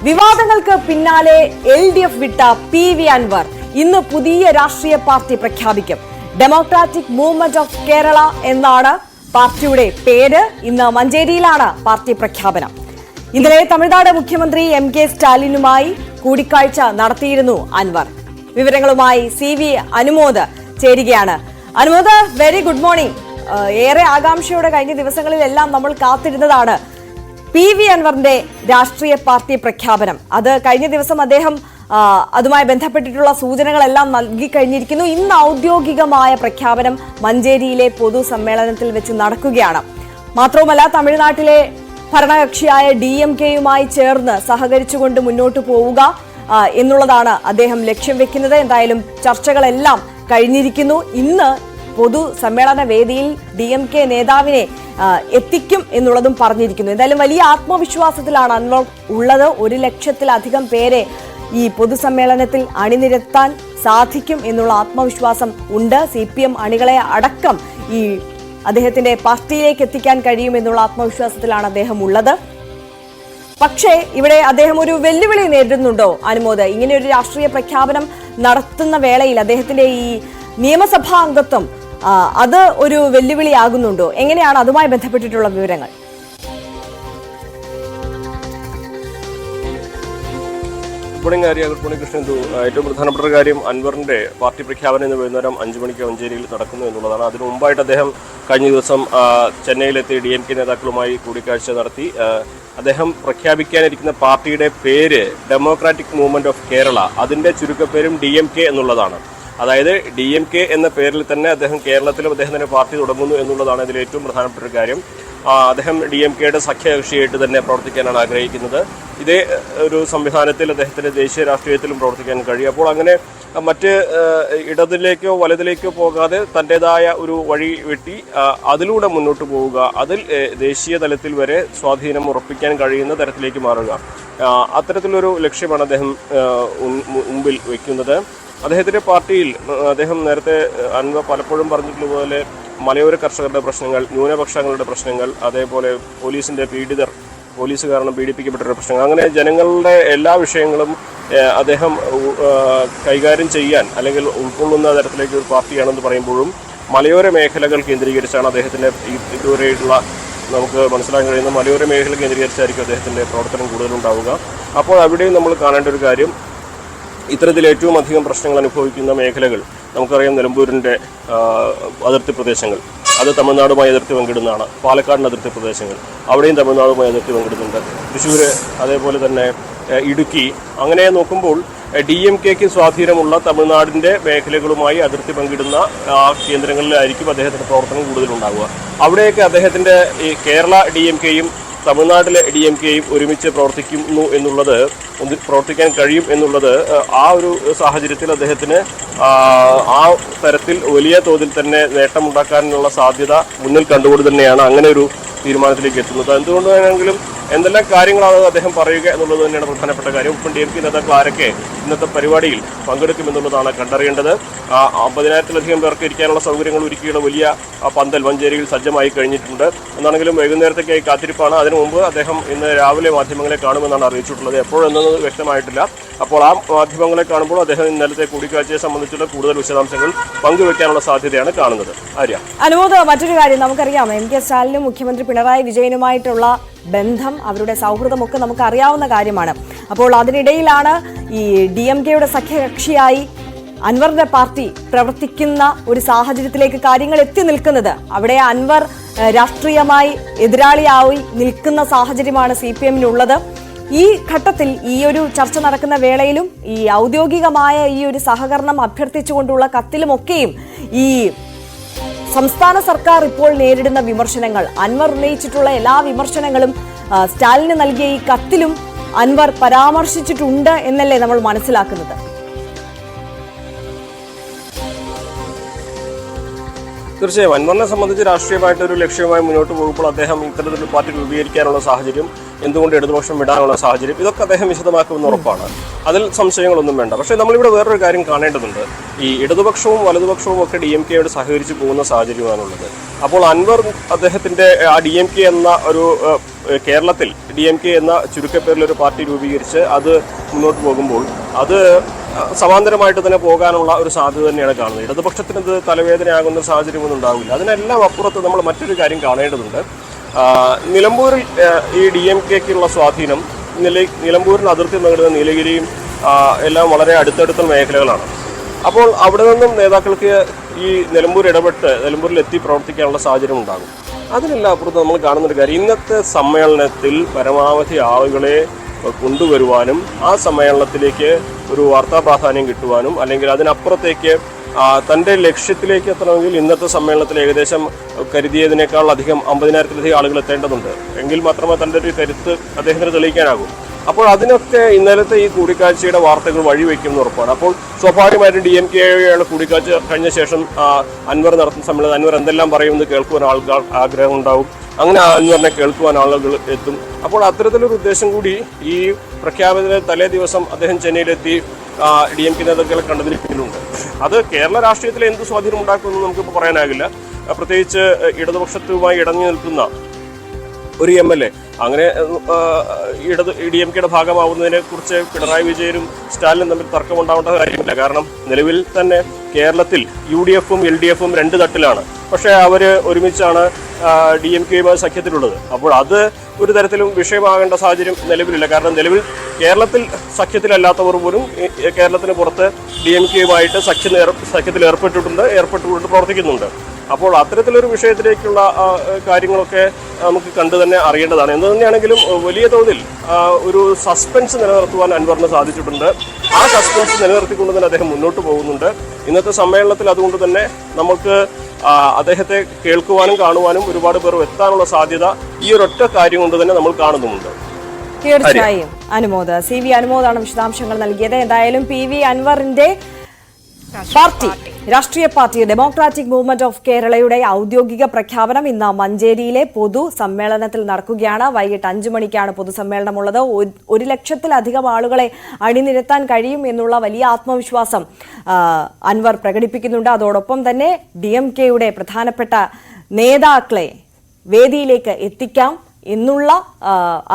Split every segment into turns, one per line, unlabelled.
വിവാദങ്ങൾക്ക് പിന്നാലെ LDF വിട്ട PV അൻവർ ഇന്ന് പുതിയ രാഷ്ട്രീയ പാർട്ടി പ്രഖ്യാപിക്കും. ഡെമോക്രാറ്റിക് മൂവ്മെന്റ് ഓഫ് കേരള എന്നാണ് പാർട്ടിയുടെ പേര്. ഇന്ന് മഞ്ചേരിയിലാണ് പാർട്ടി പ്രഖ്യാപനം. ഇന്നലെ തമിഴ്നാട് മുഖ്യമന്ത്രി MK സ്റ്റാലിനുമായി കൂടിക്കാഴ്ച നടത്തിയിരുന്നു അൻവർ. വിവരങ്ങളുമായി CV അനുമോദ് ചേരുകയാണ്. Anumod, very good morning. ഏറെ ആകാംക്ഷയോടെ കഴിഞ്ഞ ദിവസങ്ങളിലെല്ലാം നമ്മൾ കാത്തിരുന്നതാണ് PV അൻവറിന്റെ രാഷ്ട്രീയ പാർട്ടി പ്രഖ്യാപനം. അത് കഴിഞ്ഞ ദിവസം അദ്ദേഹം അതുമായി ബന്ധപ്പെട്ടിട്ടുള്ള സൂചനകളെല്ലാം നൽകി കഴിഞ്ഞിരിക്കുന്നു. ഇന്ന് ഔദ്യോഗികമായ പ്രഖ്യാപനം മഞ്ചേരിയിലെ പൊതുസമ്മേളനത്തിൽ വെച്ച് നടക്കുകയാണ്. മാത്രവുമല്ല, തമിഴ്നാട്ടിലെ ഭരണകക്ഷിയായ DMK-യുമായി ചേർന്ന് സഹകരിച്ചുകൊണ്ട് മുന്നോട്ട് പോവുക എന്നുള്ളതാണ് അദ്ദേഹം ലക്ഷ്യം വെക്കുന്നത്. എന്തായാലും ചർച്ചകളെല്ലാം കഴിഞ്ഞിരിക്കുന്നു. ഇന്ന് പൊതുസമ്മേളന വേദിയിൽ DMK നേതാവിനെ എത്തിക്കും എന്നുള്ളതും പറഞ്ഞിരിക്കുന്നു. എന്തായാലും വലിയ ആത്മവിശ്വാസത്തിലാണ് അൻവർ ഉള്ളത്. 1 ലക്ഷത്തിലധികം പേരെ ഈ പൊതുസമ്മേളനത്തിൽ അണിനിരത്താൻ സാധിക്കും എന്നുള്ള ആത്മവിശ്വാസം ഉണ്ട്. CPM അണികളെ അടക്കം ഈ അദ്ദേഹത്തിന്റെ പാർട്ടിയിലേക്ക് എത്തിക്കാൻ കഴിയുമെന്നുള്ള ആത്മവിശ്വാസത്തിലാണ് അദ്ദേഹം ഉള്ളത്. പക്ഷേ ഇവിടെ അദ്ദേഹം ഒരു വെല്ലുവിളി നേരിടുന്നുണ്ടോ അനുമോദ്? ഇങ്ങനെ ഒരു രാഷ്ട്രീയ പ്രഖ്യാപനം നടത്തുന്ന വേളയിൽ അദ്ദേഹത്തിന്റെ ഈ നിയമസഭാ അംഗത്വം അത് ഒരു വെല്ലുവിളിയാകുന്നുണ്ടോ? എങ്ങനെയാണ് അതുമായി ബന്ധപ്പെട്ടിട്ടുള്ള വിവരങ്ങൾ?
കൃഷ്ണന്തു, ഏറ്റവും പ്രധാനപ്പെട്ട കാര്യം അൻവറിന്റെ പാർട്ടി പ്രഖ്യാപനം ഇന്ന് വൈകുന്നേരം 5 മണിക്ക് മഞ്ചേരിയിൽ നടക്കുന്നു എന്നുള്ളതാണ്. അതിനു മുമ്പായിട്ട് അദ്ദേഹം കഴിഞ്ഞ ദിവസം ചെന്നൈയിലെത്തി DMK നേതാക്കളുമായി കൂടിക്കാഴ്ച നടത്തി. അദ്ദേഹം പ്രഖ്യാപിക്കാനിരിക്കുന്ന പാർട്ടിയുടെ പേര് ഡെമോക്രാറ്റിക് മൂവ്മെന്റ് ഓഫ് കേരള, അതിന്റെ ചുരുക്കപ്പേരും DMK എന്നുള്ളതാണ്. അതായത് DMK എന്ന പേരിൽ തന്നെ അദ്ദേഹം കേരളത്തിലും അദ്ദേഹത്തിന്റെ പാർട്ടി തുടങ്ങുന്നു എന്നുള്ളതാണ് ഇതിൽ ഏറ്റവും പ്രധാനപ്പെട്ട ഒരു കാര്യം. അദ്ദേഹം DMK-യുടെ സഖ്യകക്ഷിയായിട്ട് തന്നെ പ്രവർത്തിക്കാനാണ് ആഗ്രഹിക്കുന്നത്. ഇതേ ഒരു സംവിധാനത്തിൽ അദ്ദേഹത്തിന്റെ ദേശീയ രാഷ്ട്രീയത്തിലും പ്രവർത്തിക്കാൻ കഴിയും. അപ്പോൾ അങ്ങനെ മറ്റ് ഇടതിലേക്കോ വലതിലേക്കോ പോകാതെ തൻ്റെതായ ഒരു വഴി വെട്ടി അതിലൂടെ മുന്നോട്ട് പോവുക, അതിൽ ദേശീയ തലത്തിൽ വരെ സ്വാധീനം ഉറപ്പിക്കാൻ കഴിയുന്ന തരത്തിലേക്ക് മാറുക, അത്തരത്തിലൊരു ലക്ഷ്യമാണ് അദ്ദേഹം മുമ്പിൽ വയ്ക്കുന്നത്. അദ്ദേഹത്തിന്റെ പാർട്ടിയിൽ അദ്ദേഹം നേരത്തെ അൻവർ പലപ്പോഴും പറഞ്ഞിട്ടുള്ളതുപോലെ മലയോര കർഷകരുടെ പ്രശ്നങ്ങൾ, ന്യൂനപക്ഷങ്ങളുടെ പ്രശ്നങ്ങൾ, അതേപോലെ പോലീസ് കാരണം പീഡിപ്പിക്കപ്പെട്ട പ്രശ്നങ്ങൾ, അങ്ങനെ ജനങ്ങളുടെ എല്ലാ വിഷയങ്ങളും അദ്ദേഹം കൈകാര്യം ചെയ്യാൻ അല്ലെങ്കിൽ ഉൾക്കൊള്ളുന്ന തരത്തിലേക്ക് ഒരു പാർട്ടിയാണെന്ന് പറയുമ്പോഴും മലയോര മേഖലകൾ കേന്ദ്രീകരിച്ചാണ് അദ്ദേഹത്തിന്റെ ഇതുവരെയുള്ള നമുക്ക് മനസ്സിലാക്കാൻ കഴിയുന്ന മലയോര മേഖല കേന്ദ്രീകരിച്ചായിരിക്കും അദ്ദേഹത്തിന്റെ പ്രവർത്തനം കൂടുതലുണ്ടാവുക. അപ്പോൾ അവിടെയും നമ്മൾ കാണേണ്ട ഒരു കാര്യം, ഇത്തരത്തിൽ ഏറ്റവും അധികം പ്രശ്നങ്ങൾ അനുഭവിക്കുന്ന മേഖലകൾ നമുക്കറിയാം. നിലമ്പൂരിൻ്റെ അതിർത്തി പ്രദേശങ്ങൾ, അത് തമിഴ്നാടുമായി അതിർത്തി പങ്കിടുന്നതാണ്. പാലക്കാടിൻ്റെ അതിർത്തി പ്രദേശങ്ങൾ, അവിടെയും തമിഴ്നാടുമായി അതിർത്തി പങ്കിടുന്നുണ്ട്. തൃശ്ശൂർ, അതേപോലെ തന്നെ ഇടുക്കി. അങ്ങനെ നോക്കുമ്പോൾ DMK-ക്ക് സ്വാധീനമുള്ള തമിഴ്നാടിൻ്റെ മേഖലകളുമായി അതിർത്തി പങ്കിടുന്ന കേന്ദ്രങ്ങളിലായിരിക്കും അദ്ദേഹത്തിൻ്റെ പ്രവർത്തനം കൂടുതലുണ്ടാവുക. അവിടെയൊക്കെ അദ്ദേഹത്തിൻ്റെ ഈ കേരള DMK-യും തമിഴ്നാട്ടിലെ DMK-യും ഒരുമിച്ച് പ്രവർത്തിക്കാൻ കഴിയും എന്നുള്ളത് ആ ഒരു സാഹചര്യത്തിൽ അദ്ദേഹത്തിന് ആ തരത്തിൽ വലിയ തോതിൽ തന്നെ നേട്ടമുണ്ടാക്കാനുള്ള സാധ്യത മുന്നിൽ കണ്ടുകൊണ്ട് തന്നെയാണ് അങ്ങനെ ഒരു തീരുമാനത്തിലേക്ക് എത്തുന്നത്. എന്തുകൊണ്ട് വേണമെങ്കിലും എന്തെല്ലാം കാര്യങ്ങളാണ് അദ്ദേഹം പറയുക എന്നുള്ളത് തന്നെയാണ് പ്രധാനപ്പെട്ട കാര്യം. ഒപ്പം DMK നേതാക്കൾ ആരൊക്കെ ഇന്നത്തെ പരിപാടിയിൽ പങ്കെടുക്കുമെന്നുള്ളതാണ് കണ്ടറിയേണ്ടത്. 50,000-ലധികം പേർക്ക് ഇരിക്കാനുള്ള സൗകര്യങ്ങൾ ഒരുക്കിയുള്ള വലിയ പന്തൽ മഞ്ചേരിയിൽ സജ്ജമായി കഴിഞ്ഞിട്ടുണ്ട്. എന്നാണെങ്കിലും വൈകുന്നേരത്തേക്കായി കാത്തിരിപ്പാണ്. അതിനു മുമ്പ് അദ്ദേഹം ഇന്ന് രാവിലെ മാധ്യമങ്ങളെ കാണുമെന്നാണ് അറിയിച്ചിട്ടുള്ളത്. എപ്പോഴെന്നത് വ്യക്തമായിട്ടില്ല. അപ്പോൾ ആ മാധ്യമങ്ങളെ കാണുമ്പോൾ അദ്ദേഹം ഇന്നലത്തെ കൂടിക്കാഴ്ചയെ സംബന്ധിച്ചുള്ള കൂടുതൽ വിശദാംശങ്ങൾ പങ്കുവെക്കാനുള്ള സാധ്യതയാണ് കാണുന്നത്. ആര്യ,
അനുമോദ്, മറ്റൊരു കാര്യം നമുക്കറിയാം, MK സ്റ്റാലിനും മുഖ്യമന്ത്രി പിണറായി വിജയനുമായിട്ടുള്ള ബന്ധം, അവരുടെ സൗഹൃദമൊക്കെ നമുക്ക് അറിയാവുന്ന കാര്യമാണ്. അപ്പോൾ അതിനിടയിലാണ് ഈ DMK-യുടെ സഖ്യകക്ഷിയായി അൻവറിന്റെ പാർട്ടി പ്രവർത്തിക്കുന്ന ഒരു സാഹചര്യത്തിലേക്ക് കാര്യങ്ങൾ എത്തി നിൽക്കുന്നത്. അവിടെ അൻവർ രാഷ്ട്രീയമായി എതിരാളിയായി നിൽക്കുന്ന സാഹചര്യമാണ് CPM-നുള്ളത്. ഈ ഘട്ടത്തിൽ ഈ ഒരു ചർച്ച നടക്കുന്ന വേളയിലും ഈ ഔദ്യോഗികമായ ഈ ഒരു സഹകരണം അഭ്യർത്ഥിച്ചുകൊണ്ടുള്ള കത്തിലുമൊക്കെയും ഈ സംസ്ഥാന സർക്കാർ ഇപ്പോൾ നേരിടുന്ന വിമർശനങ്ങൾ, അൻവർ ഉന്നയിച്ചിട്ടുള്ള എല്ലാ വിമർശനങ്ങളും സ്റ്റാലിന് നൽകിയ ഈ കത്തിലും അൻവർ പരാമർശിച്ചിട്ടുണ്ട് എന്നല്ലേ നമ്മൾ മനസ്സിലാക്കുന്നത്?
തീർച്ചയായും അൻവറിനെ സംബന്ധിച്ച് രാഷ്ട്രീയമായിട്ടൊരു ലക്ഷ്യമായി മുന്നോട്ട് പോകുമ്പോൾ അദ്ദേഹം ഇത്തരത്തിലൊരു പാർട്ടി രൂപീകരിക്കാനുള്ള സാഹചര്യം, എന്തുകൊണ്ട് ഇടതുപക്ഷം വിടാനുള്ള സാഹചര്യം, ഇതൊക്കെ അദ്ദേഹം വിശദമാക്കുമെന്ന് ഉറപ്പാണ്. അതിൽ സംശയങ്ങളൊന്നും വേണ്ട. പക്ഷേ നമ്മളിവിടെ വേറൊരു കാര്യം കാണേണ്ടതുണ്ട്. ഈ ഇടതുപക്ഷവും വലതുപക്ഷവും ഒക്കെ DMK-യോട് സഹകരിച്ച് പോകുന്ന സാഹചര്യമാണുള്ളത്. അപ്പോൾ അൻവർ അദ്ദേഹത്തിന്റെ ആ DMK എന്ന ഒരു കേരളത്തിൽ DMK എന്ന ചുരുക്കപ്പേരിലൊരു പാർട്ടി രൂപീകരിച്ച് അത് മുന്നോട്ട് പോകുമ്പോൾ അത് സമാന്തരമായിട്ട് തന്നെ പോകാനുള്ള ഒരു സാധ്യത തന്നെയാണ് കാണുന്നത്. ഇടതുപക്ഷത്തിന് ഇത് തലവേദനയാകുന്ന സാഹചര്യമൊന്നും ഉണ്ടാവില്ല. അതിനെല്ലാം അപ്പുറത്ത് നമ്മൾ മറ്റൊരു കാര്യം കാണേണ്ടതുണ്ട്. നിലമ്പൂരിൽ ഈ DMKക്കുള്ള സ്വാധീനം നിലമ്പൂരിന് അതിർത്തി പങ്കിടുന്ന നീലഗിരിയും എല്ലാം വളരെ അടുത്തടുത്ത മേഖലകളാണ്. അപ്പോൾ അവിടെ നിന്നും നേതാക്കൾക്ക് ഈ നിലമ്പൂർ ഇടപെട്ട് നിലമ്പൂരിൽ എത്തി പ്രവർത്തിക്കാനുള്ള സാഹചര്യം ഉണ്ടാകും. അതിനെല്ലാം അപ്പുറത്ത് നമ്മൾ കാണുന്നൊരു കാര്യം, ഇന്നത്തെ സമ്മേളനത്തിൽ പരമാവധി ആളുകളെ കൊണ്ടുവരുവാനും ആ സമ്മേളനത്തിലേക്ക് ഒരു വാർത്താ പ്രാധാന്യം കിട്ടുവാനും അല്ലെങ്കിൽ അതിനപ്പുറത്തേക്ക് തൻ്റെ ലക്ഷ്യത്തിലേക്ക് എത്തണമെങ്കിൽ ഇന്നത്തെ സമ്മേളനത്തിൽ ഏകദേശം കരുതിയതിനേക്കാൾ അധികം 50,000-ലധികം ആളുകൾ എത്തേണ്ടതുണ്ട്. എങ്കിൽ മാത്രമേ തൻ്റെ ഒരു കരുത്ത് അദ്ദേഹത്തിന് തെളിയിക്കാനാകൂ. അപ്പോൾ അതിനൊക്കെ ഇന്നലത്തെ ഈ കൂടിക്കാഴ്ചയുടെ വാർത്തകൾ വഴിവെക്കുമെന്ന് ഉറപ്പാണ്. അപ്പോൾ സ്വാഭാവികമായിട്ടും DMK-യുടെ കൂടിക്കാഴ്ച കഴിഞ്ഞ ശേഷം അൻവർ നടത്തുന്ന സമ്മേളനം അൻവർ എന്തെല്ലാം പറയുമെന്ന് കേൾക്കുവാൻ ആൾക്കാർ ആഗ്രഹം ഉണ്ടാവും. അങ്ങനെ അൻവറിനെ കേൾക്കുവാൻ ആളുകൾ എത്തും. അപ്പോൾ അത്തരത്തിലൊരു ഉദ്ദേശം കൂടി ഈ പ്രഖ്യാപനത്തിന് തലേ ദിവസം അദ്ദേഹം ചെന്നൈയിലെത്തി DMK നേതാക്കളെ കണ്ടതിന് പിന്നിലുണ്ട്. അത് കേരള രാഷ്ട്രീയത്തിൽ എന്ത് സ്വാധീനം ഉണ്ടാക്കുമെന്ന് നമുക്കിപ്പോൾ പറയാനാകില്ല. പ്രത്യേകിച്ച് ഇടതുപക്ഷത്തുമായി ഇടഞ്ഞു നിൽക്കുന്ന ഒരു MLA അങ്ങനെ DMK-യുടെ ഭാഗമാവുന്നതിനെ കുറിച്ച് പിണറായി വിജയനും സ്റ്റാലിനും തമ്മിൽ തർക്കമുണ്ടാവേണ്ട കാര്യമില്ല. കാരണം നിലവിൽ തന്നെ കേരളത്തിൽ UDF-ഉം LDF-ഉം രണ്ട് തട്ടിലാണ്. പക്ഷേ അവർ ഒരുമിച്ചാണ് DMK-യുമായി സഖ്യത്തിലുള്ളത്. അപ്പോൾ അത് ഒരു തരത്തിലും വിഷയമാകേണ്ട സാഹചര്യം നിലവിലില്ല. കാരണം നിലവിൽ കേരളത്തിൽ സഖ്യത്തിലല്ലാത്തവർ പോലും കേരളത്തിന് പുറത്ത് DMK-യുമായിട്ട് സഖ്യത്തിൽ ഏർപ്പെട്ടുകൊണ്ട് പ്രവർത്തിക്കുന്നുണ്ട്. അപ്പോൾ അത്തരത്തിലൊരു വിഷയത്തിലേക്കുള്ള കാര്യങ്ങളൊക്കെ നമുക്ക് കണ്ടു തന്നെ അറിയേണ്ടതാണ്. എന്ത് തന്നെയാണെങ്കിലും വലിയ തോതിൽ ഒരു സസ്പെൻസ് നിലനിർത്തുവാൻ അൻവറിന് സാധിച്ചിട്ടുണ്ട്. ആ സസ്പെൻസ് നിലനിർത്തിക്കൊണ്ട് തന്നെ അദ്ദേഹം മുന്നോട്ട് പോകുന്നുണ്ട്. ഇന്നത്തെ സമ്മേളനത്തിൽ അതുകൊണ്ട് തന്നെ നമുക്ക് അദ്ദേഹത്തെ കേൾക്കുവാനും കാണുവാനും ഒരുപാട് പേർ എത്താനുള്ള സാധ്യത ഈ ഒരൊറ്റ കാര്യം കൊണ്ട് തന്നെ നമ്മൾ കാണുന്നുമുണ്ട്.
തീർച്ചയായും അനുമോദ്, CV അനുമോദാണ് വിശദാംശങ്ങൾ നൽകിയത്. എന്തായാലും PV അൻവറിന്റെ പാർട്ടി രാഷ്ട്രീയ പാർട്ടി ഡെമോക്രാറ്റിക് മൂവ്മെന്റ് ഓഫ് കേരളയുടെ ഔദ്യോഗിക പ്രഖ്യാപനം ഇന്ന് മഞ്ചേരിയിലെ പൊതു സമ്മേളനത്തിൽ നടക്കുകയാണ്. വൈകിട്ട് 5 മണിക്കാണ് പൊതുസമ്മേളനമുള്ളത്. 1 ലക്ഷത്തിലധികം ആളുകളെ അണിനിരത്താൻ കഴിയും എന്നുള്ള വലിയ ആത്മവിശ്വാസം അൻവർ പ്രകടിപ്പിക്കുന്നുണ്ട്. അതോടൊപ്പം തന്നെ DMK-യുടെ പ്രധാനപ്പെട്ട നേതാക്കളെ വേദിയിലേക്ക് എത്തിക്കാം എന്നുള്ള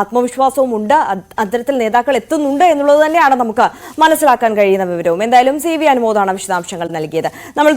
ആത്മവിശ്വാസവും ഉണ്ട്. അത്തരത്തിൽ നേതാക്കൾ എത്തുന്നുണ്ട് എന്നുള്ളത് തന്നെയാണ് നമുക്ക് മനസ്സിലാക്കാൻ കഴിയുന്ന വിവരവും. എന്തായാലും CV അനുമോദാണ് വിശദാംശങ്ങൾ നൽകിയത്. നമ്മൾ